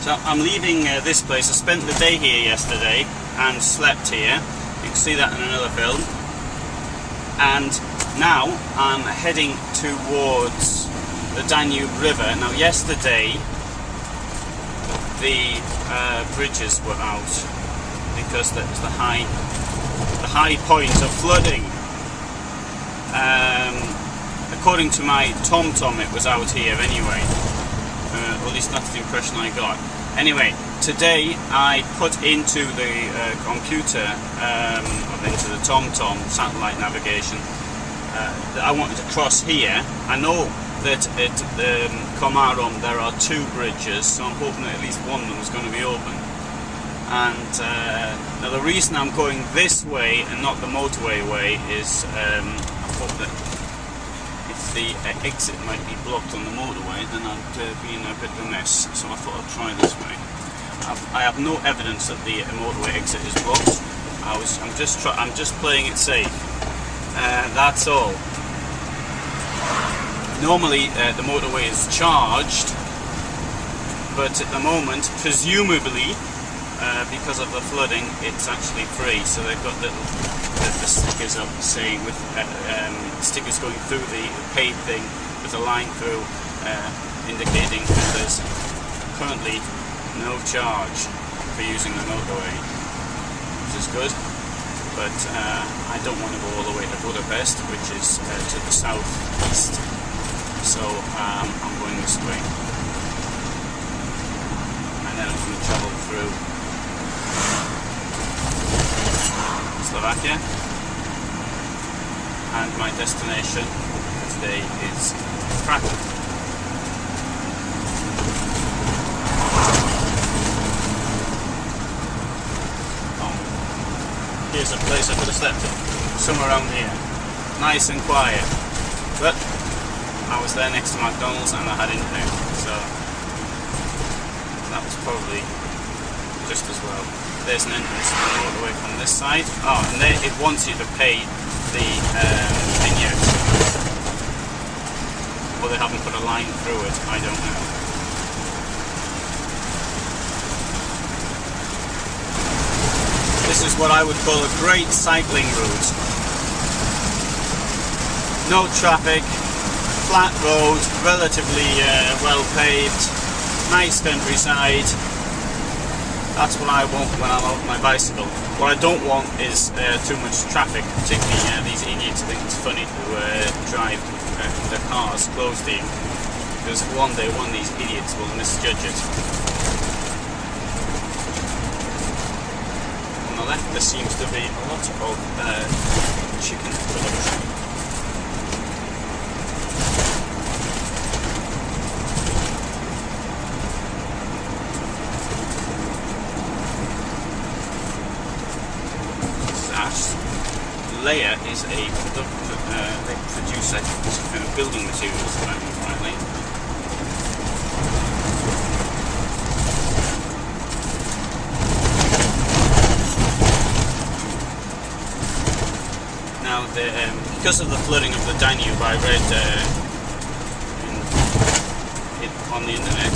So I'm leaving this place. I spent the day here yesterday and slept here. You can see that in another film. And now I'm heading towards the Danube River. Now yesterday the bridges were out because that was the high point of flooding. According to my Tomtom, it was out here anyway. Or at least that's the impression I got. Anyway, today I put into the computer, into the Tomtom satellite navigation, that I wanted to cross here. I know that at Komárom there are 2 bridges, so I'm hoping that at least one of them is going to be open. And now the reason I'm going this way and not the motorway way is I thought that if the exit might be blocked on the motorway, then I'd be in a bit of a mess. So I thought I'd try this way. I have no evidence that the motorway exit is blocked. I'm just playing it safe. That's all. Normally the motorway is charged, but at the moment, presumably, because of the flooding, it's actually free. So they've got the stickers up saying with stickers going through the paved thing with a line through, indicating that there's currently no charge for using the motorway, which is good. But I don't want to go all the way to Budapest, which is to the southeast. So I'm going this way, and then I'm going to travel through Slovakia, and my destination today is Krakow. Here's a place I could have slept in, somewhere around here, nice and quiet, but I was there next to McDonalds and I had internet, so that was probably just as well. There's an entrance to the motorway from this side. Oh, and there it wants you to pay the vignette, or they haven't put a line through it, I don't know. This is what I would call a great cycling route. No traffic, flat road, relatively well paved, nice countryside. That's what I want when I'm out on my bicycle. What I don't want is too much traffic, particularly these idiots think it's funny to drive their cars close to you, because one day one of these idiots will misjudge it. On the left there seems to be a lot of chicken production. Layer is a they produce building materials, if I remember rightly. Now, because of the flooding of the Danube, I read on the internet,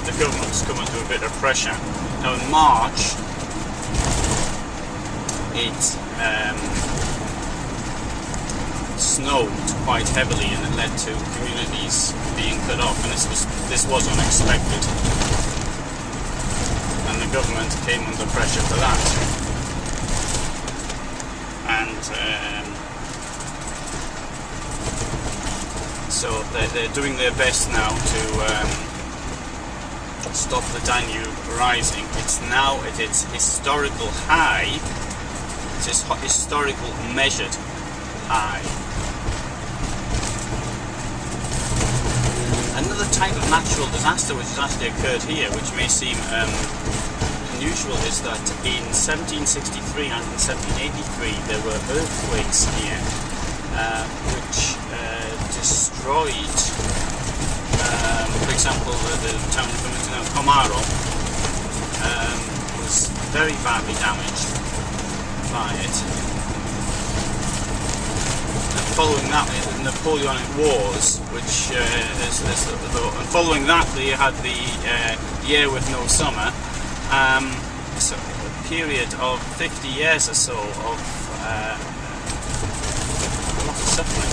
the government's come under a bit of pressure. Now, in March, it snowed quite heavily, and it led to communities being cut off, and this was unexpected, and the government came under pressure for that. And so they're doing their best now to stop the Danube rising. It's now at its historical high. It's historical measured high. Another type of natural disaster which has actually occurred here, which may seem unusual, is that in 1763 and in 1783 there were earthquakes here which destroyed, for example, the town of Komárom was very badly damaged by it. and following that the Napoleonic Wars, which and following that they had the year with no summer. So a period of 50 years or so of a lot of suffering.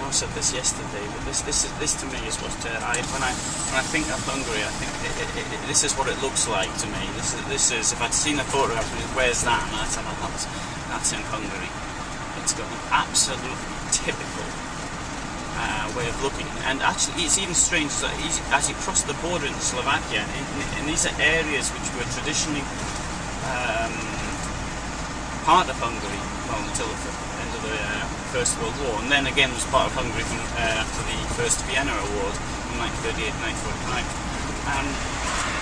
I said this yesterday, but this to me is what when I think of Hungary, I think this is what it looks like to me. This is if I'd seen a photograph, where's that? And I'd say, well, that's in Hungary. It's got an absolutely typical way of looking, and actually it's even strange as you cross the border into Slovakia, and these are areas which were traditionally part of Hungary, well, until the end of the First World War, and then again was part of Hungary from, after the First Vienna Award in 1938-1945.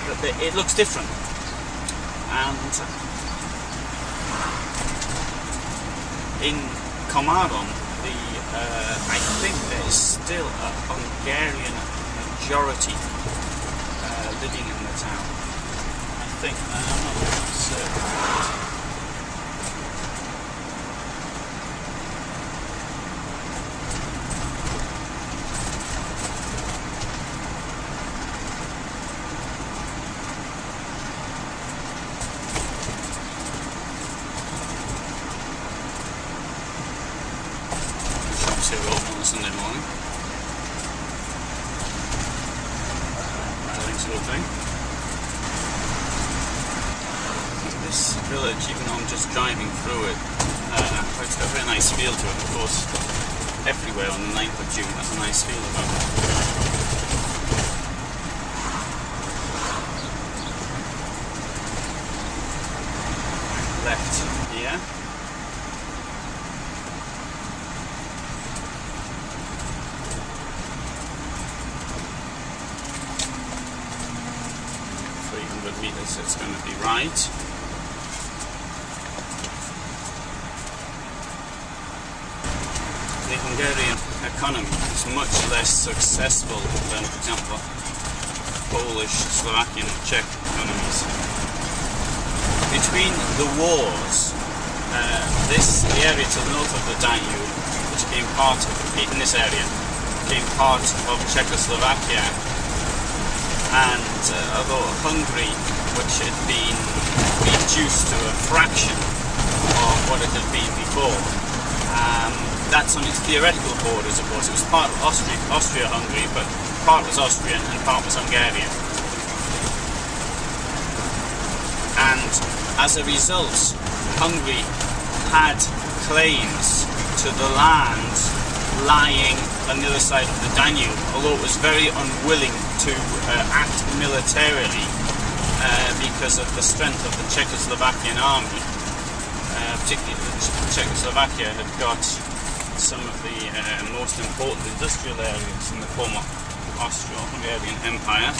But it looks different, and in Komárom, I think there is still a Hungarian majority living in the town. I think, I'm not certain. Here we're open on Sunday morning. Doing sort of thing. This village, even though I'm just driving through it, it's got a very nice feel to it. Of course, everywhere on the 9th of June has a nice feel about it. Left here. Meters, it's going to be right. The Hungarian economy is much less successful than, for example, Polish, Slovakian and Czech economies. Between the wars, the area to the north of the Danube, which became part of, in this area, became part of Czechoslovakia, and although Hungary, which had been reduced to a fraction of what it had been before, that's on its theoretical borders, of course. It was part of Austria-Hungary, but part was Austrian and part was Hungarian. And as a result, Hungary had claims to the land lying on the other side of the Danube, although it was very unwilling to act militarily because of the strength of the Czechoslovakian army. Particularly Czechoslovakia had got some of the most important industrial areas in the former Austro-Hungarian Empire,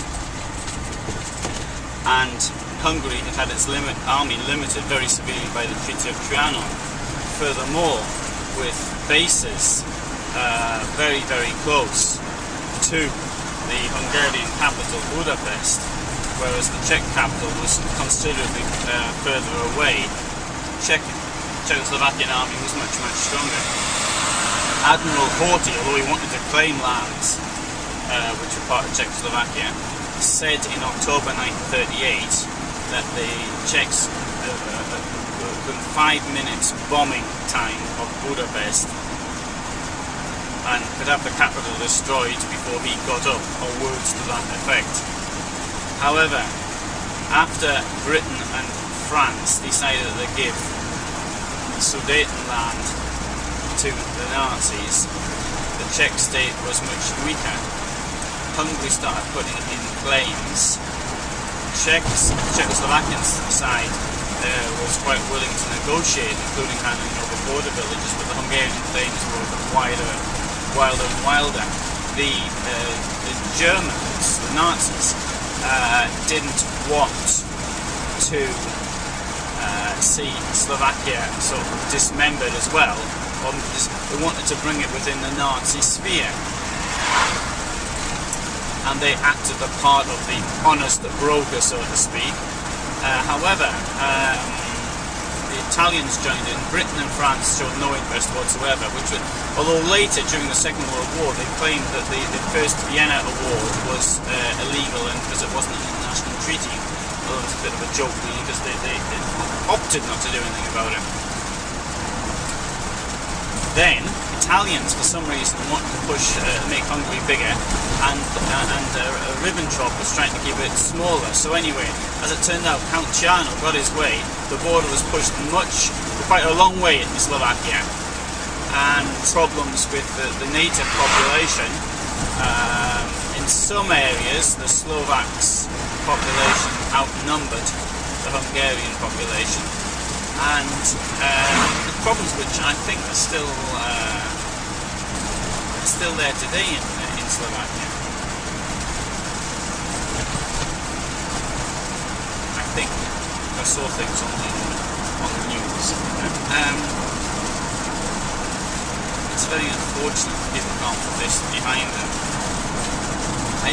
and Hungary had its army limited very severely by the Treaty of Trianon. Furthermore, with bases very, very close to the Hungarian capital Budapest, whereas the Czech capital was considerably further away. Czechoslovakian army was much, much stronger. Admiral Horthy, although he wanted to claim lands which were part of Czechoslovakia, said in October 1938 that the Czechs within 5 minutes bombing time of Budapest and could have the capital destroyed before he got up, or words to that effect. However, after Britain and France decided to give Sudetenland to the Nazis, the Czech state was much weaker. Hungary started putting in claims. Czechoslovakian side was quite willing to negotiate, including handing over border villages, but the Hungarian claims were wilder and wilder. The Germans, the Nazis, didn't want to see Slovakia sort of dismembered as well. They wanted to bring it within the Nazi sphere. and they acted the part of the honest broker, so to speak. However, the Italians joined in. Britain and France showed no interest whatsoever, although later, during the Second World War, they claimed that the first Vienna Award was illegal and because it wasn't an international treaty. Well, it was a bit of a joke, really, because they opted not to do anything about it. Then, Italians, for some reason, wanted to make Hungary bigger, and Ribbentrop was trying to keep it smaller. So anyway, as it turned out, Count Ciano got his way. The border was pushed quite a long way into Slovakia, and problems with the native population. In some areas, the Slovaks population outnumbered the Hungarian population, and the problems which I think are still there today in Slovakia. I think I saw things on the news. It's very unfortunate that people can't put this behind them. I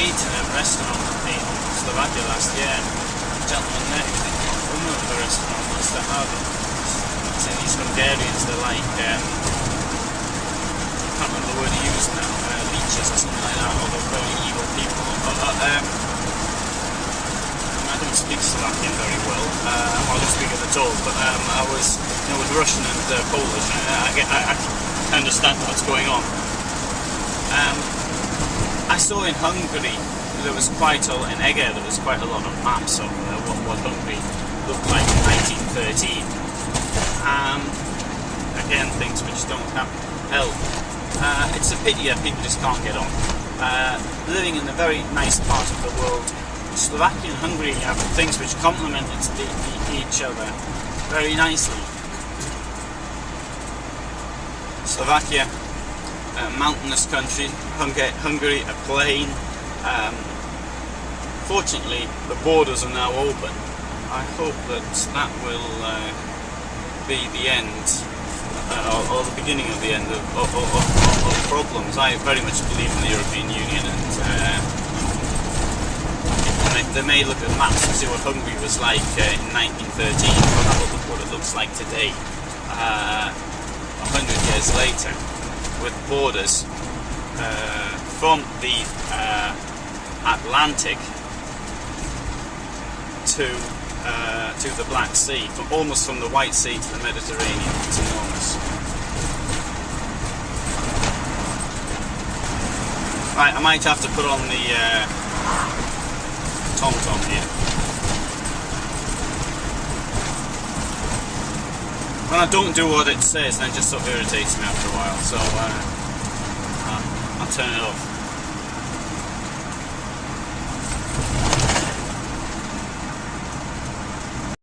ate in a restaurant in Slovakia last year. A gentleman there who didn't know the owner of the restaurant wants to have it. So these Hungarians, they're like, I can't remember the word he used now, leeches or something like that, or they're very evil people. I don't speak Slovakian very well, I don't speak it at all, but I was, with Russian and Polish, I understand what's going on. I saw in Hungary, there was in Eger, there was quite a lot of maps of what Hungary looked like in 1913. Again, things which don't help. It's a pity that people just can't get on. Living in a very nice part of the world, Slovakia and Hungary have things which complement each other very nicely. Slovakia, a mountainous country, Hungary, a plain. Fortunately, the borders are now open. I hope that will be the end, or the beginning of the end of problems. I very much believe in the European Union, and they may look at maps and see what Hungary was like in 1913, but have a look what it looks like today, 100 years later, with borders from the Atlantic to the Black Sea, almost from the White Sea to the Mediterranean. It's enormous. Right, I might have to put on the Tomtom here. When I don't do what it says, then it just sort of irritates me after a while, so I'll turn it off.